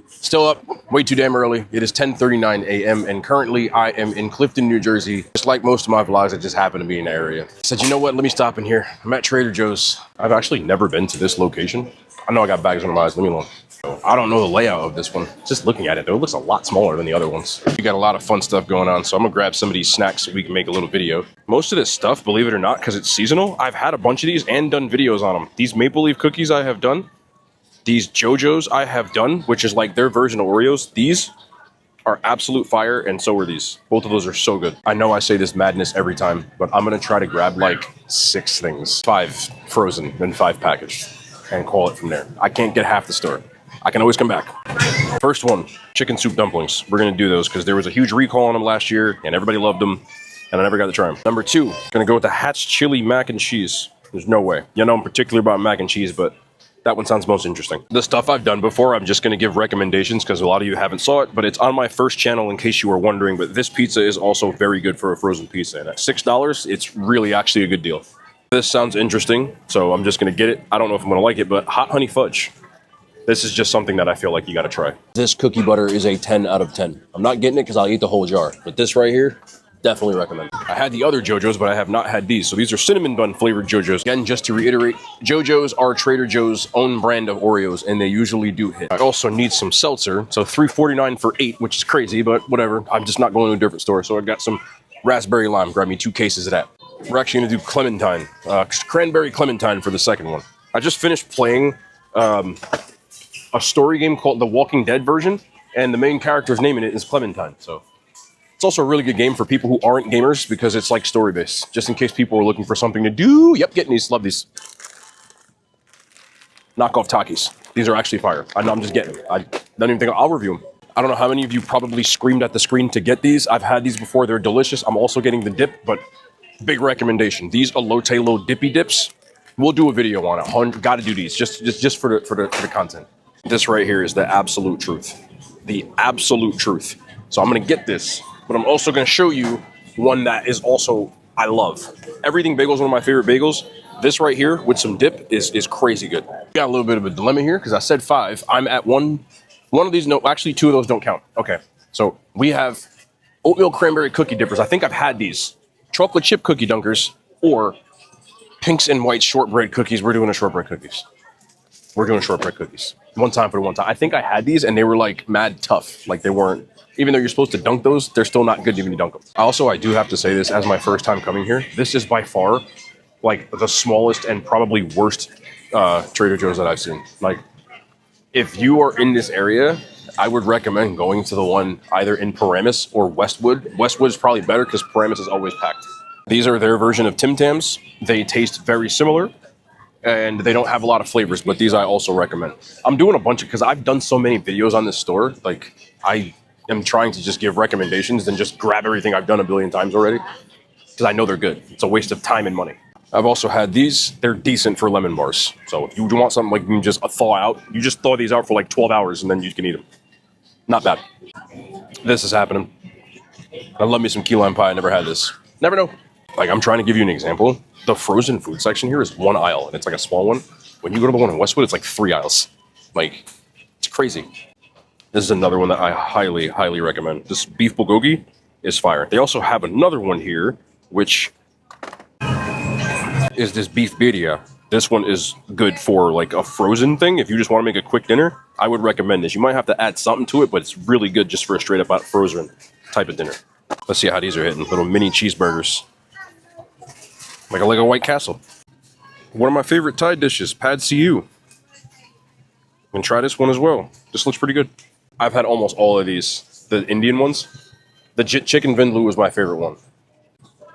Still up way too damn early. It is 10:39 a.m. and currently I am in Clifton, New Jersey. Just like most of my vlogs, I just happen to be in the area. I said, you know what? Let me stop in here. I'm at Trader Joe's. I've actually never been to this location. I know I got bags under my eyes. Leave me alone. I don't know the layout of this one. Just looking at it, though, it looks a lot smaller than the other ones. We got a lot of fun stuff going on, so I'm gonna grab some of these snacks so we can make a little video. Most of this stuff, believe it or not, because it's seasonal, I've had a bunch of these and done videos on them. These maple leaf cookies I have done. These JoJo's I have done, which is like their version of Oreos. These are absolute fire, and so are these. Both of those are so good. I know I say this madness every time, but I'm gonna try to grab like 6 things. 5 frozen and 5 packaged, and call it from there. I can't get half the store. I can always come back. First one, chicken soup dumplings. We're gonna do those because there was a huge recall on them last year, and everybody loved them, and I never got to try them. Number 2, gonna go with the Hatch chili mac and cheese. There's no way. You know I'm particular about mac and cheese, but that one sounds most interesting. The stuff I've done before, I'm just going to give recommendations because a lot of you haven't saw it, but it's on my first channel in case you were wondering. But this pizza is also very good for a frozen pizza. And at $6, it's really actually a good deal. This sounds interesting, so I'm just going to get it. I don't know if I'm going to like it, but hot honey fudge. This is just something that I feel like you got to try. This cookie butter is a 10 out of 10. I'm not getting it because I'll eat the whole jar, but this right here, definitely recommend. I had the other JoJo's, but I have not had these. So these are cinnamon bun flavored JoJo's. Again, just to reiterate, JoJo's are Trader Joe's own brand of Oreos, and they usually do hit. I also need some seltzer. So $3.49 for 8, which is crazy, but whatever. I'm just not going to a different store. So I got some raspberry lime. Grab me 2 cases of that. We're actually gonna do clementine, cranberry clementine for the second one. I just finished playing a story game called The Walking Dead version, and the main character's name in it is Clementine, so. It's also a really good game for people who aren't gamers because it's like story-based. Just in case people are looking for something to do. Yep, getting these. Love these. Knockoff Takis. These are actually fire. I know I'm just getting them. I don't even think I'll review them. I don't know how many of you probably screamed at the screen to get these. I've had these before. They're delicious. I'm also getting the dip, but big recommendation. These Elote Lo Dippy Dips. We'll do a video on it. Got to do these just for the content. This right here is the absolute truth. The absolute truth. So I'm going to get this. But I'm also going to show you one that is also, I love. Everything Bagel is one of my favorite bagels. This right here with some dip is crazy good. Got a little bit of a dilemma here because I said 5. I'm at one of these. No, actually 2 of those don't count. Okay, so we have oatmeal cranberry cookie dippers. I think I've had these. Chocolate chip cookie dunkers or pinks and white shortbread cookies. We're doing a shortbread cookies. We're doing shortbread cookies. One time for the one time. I think I had these and they were like mad tough. Like they weren't. Even though you're supposed to dunk those, they're still not good even to dunk them. Also, I do have to say this as my first time coming here. This is by far like the smallest and probably worst Trader Joe's that I've seen. Like, if you are in this area, I would recommend going to the one either in Paramus or Westwood. Westwood's probably better because Paramus is always packed. These are their version of Tim Tams. They taste very similar. And they don't have a lot of flavors, but these I also recommend. I'm doing a bunch of, because I've done so many videos on this store, like I am trying to just give recommendations and just grab everything I've done a billion times already, because I know they're good. It's a waste of time and money. I've also had these. They're decent for lemon bars. So if you want something like you can just thaw out, you just thaw these out for like 12 hours and then you can eat them. Not bad. This is happening. I love me some key lime pie. I never had this. Never know. Like, I'm trying to give you an example. The frozen food section here is 1 aisle, and it's like a small one. When you go to the one in Westwood, it's like 3 aisles. Like, it's crazy. This is another one that I highly, highly recommend. This beef bulgogi is fire. They also have another one here, which is this beef birria. This one is good for like a frozen thing. If you just want to make a quick dinner, I would recommend this. You might have to add something to it, but it's really good just for a straight up frozen type of dinner. Let's see how these are hitting. Little mini cheeseburgers. Like a White Castle. One of my favorite Thai dishes, Pad See Ew. And try this one as well. This looks pretty good. I've had almost all of these. The Indian ones. The chicken vindaloo was my favorite one.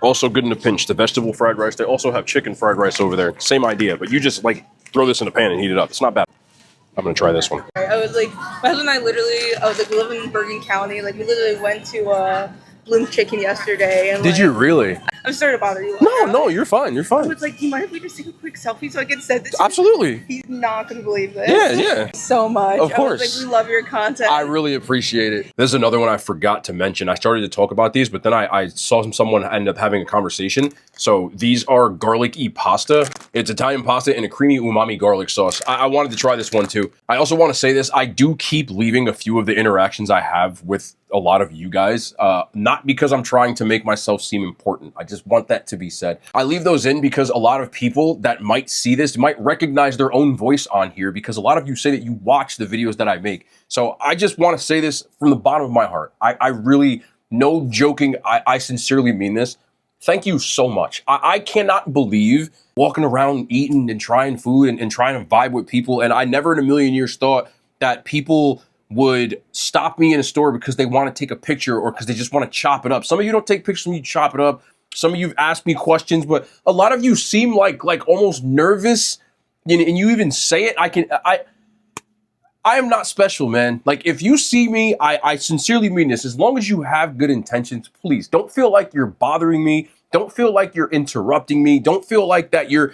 Also good in a pinch. The vegetable fried rice. They also have chicken fried rice over there. Same idea, but you just like throw this in a pan and heat it up. It's not bad. I'm gonna try this one. I was like, my husband and I we live in Bergen County. Like we literally went to Bloom Chicken yesterday. And Did you really? I'm sorry to bother you. No, you're fine. You're I fine. was like, do you mind if we just take a quick selfie so I can send this? Absolutely. He's not gonna believe this. Yeah. So much. Of course. I was like, we love your content. I really appreciate it. There's another one I forgot to mention. I started to talk about these, but then I saw someone end up having a conversation. So these are garlic-y pasta. It's Italian pasta in a creamy umami garlic sauce. I wanted to try this one too. I also want to say this. I do keep leaving a few of the interactions I have with a lot of you guys, not because I'm trying to make myself seem important. I just want that to be said. I leave those in because a lot of people that might see this might recognize their own voice on here, because a lot of you say that you watch the videos that I make. So I just want to say this from the bottom of my heart. I really, no joking, I sincerely mean this. Thank you so much. I cannot believe walking around eating and trying food and trying to vibe with people. And I never in a million years thought that people would stop me in a store because they want to take a picture or because they just want to chop it up. Some of you don't take pictures when you chop it up. Some of you've asked me questions, but a lot of you seem like almost nervous, and you even say it. I am not special, man. Like, if you see me, I sincerely mean this. As long as you have good intentions, please don't feel like you're bothering me. Don't feel like you're interrupting me. Don't feel like that you're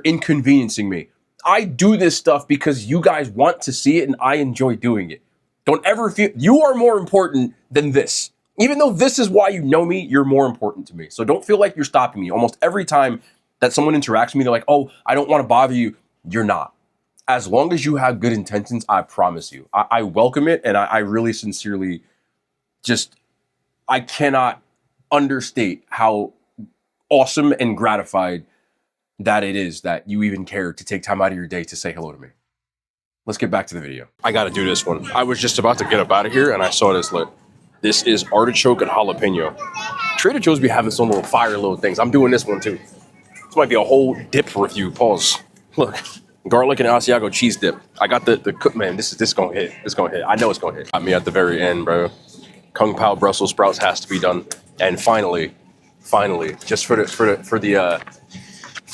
inconveniencing me. I do this stuff because you guys want to see it and I enjoy doing it. Don't ever feel you are more important than this. Even though this is why you know me, you're more important to me. So don't feel like you're stopping me. Almost every time that someone interacts with me, they're like, oh, I don't want to bother you. You're not. As long as you have good intentions, I promise you. I welcome it, and I really sincerely I cannot understate how awesome and gratified that it is that you even care to take time out of your day to say hello to me. Let's get back to the video. I gotta do this one. I was just about to get up out of here and I saw this lit. This is artichoke and jalapeno. Trader Joe's be having some little fire little things. I'm doing this one too. This might be a whole dip review. Pause. Look, garlic and Asiago cheese dip. I got the cook, man. This gonna hit. It's gonna hit. I know it's gonna hit. Got me at the very end, bro. Kung Pao Brussels sprouts has to be done. And finally, just for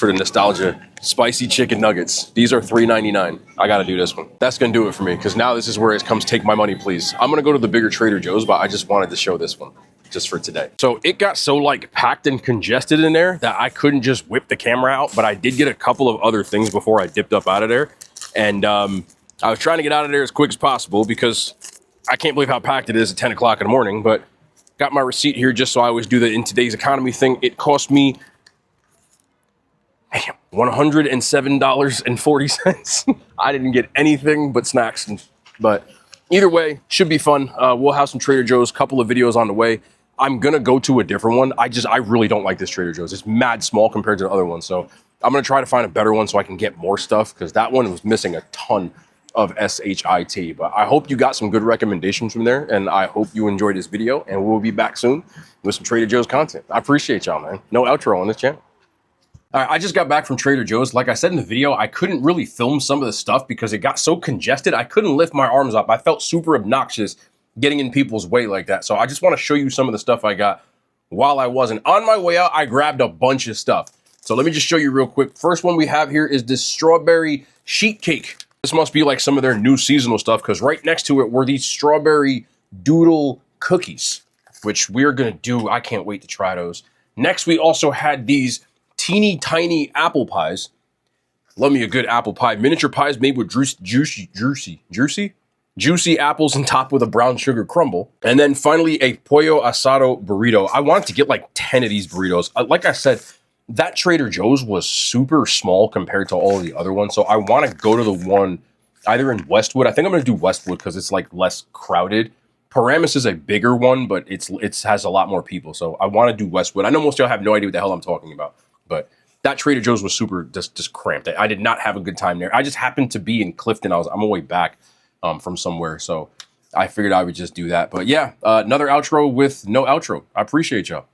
the nostalgia, spicy chicken nuggets. These are $3.99. I gotta do this one. That's gonna do it for me, because now this is where it comes take my money, please. I'm gonna go to the bigger Trader Joe's, but I just wanted to show this one just for today. So it got so like packed and congested in there that I couldn't just whip the camera out, but I did get a couple of other things before I dipped up out of there. And I was trying to get out of there as quick as possible because I can't believe how packed it is at 10 o'clock in the morning, but got my receipt here just so I always do the in today's economy thing. It cost me $107.40. I didn't get anything but snacks, but either way, should be fun. We'll have some Trader Joe's, couple of videos on the way. I'm gonna go to a different one. I really don't like this Trader Joe's. It's mad small compared to the other one, so I'm gonna try to find a better one so I can get more stuff, because that one was missing a ton of SHIT. But I hope you got some good recommendations from there, and I hope you enjoyed this video, and we'll be back soon with some Trader Joe's content. I appreciate y'all, man. No outro on this channel. All right, I just got back from Trader Joe's. Like I said in the video, I couldn't really film some of the stuff because it got so congested. I couldn't lift my arms up. I felt super obnoxious getting in people's way like that. So I just want to show you some of the stuff I got while I wasn't. On my way out, I grabbed a bunch of stuff. So let me just show you real quick. First one we have here is this strawberry sheet cake. This must be like some of their new seasonal stuff, because right next to it were these strawberry doodle cookies, which we're going to do. I can't wait to try those. Next, we also had these teeny tiny apple pies. Love me a good apple pie. Miniature pies made with juicy apples and topped with a brown sugar crumble. And then finally a pollo asado burrito. I wanted to get like 10 of these burritos. Like I said, that Trader Joe's was super small compared to all of the other ones. So I want to go to the one either in Westwood. I think I'm going to do Westwood because it's like less crowded. Paramus is a bigger one, but it has a lot more people. So I want to do Westwood. I know most of y'all have no idea what the hell I'm talking about. But that Trader Joe's was super just cramped. I did not have a good time there. I just happened to be in Clifton. I'm on my way back from somewhere. So I figured I would just do that. But yeah, another outro with no outro. I appreciate y'all.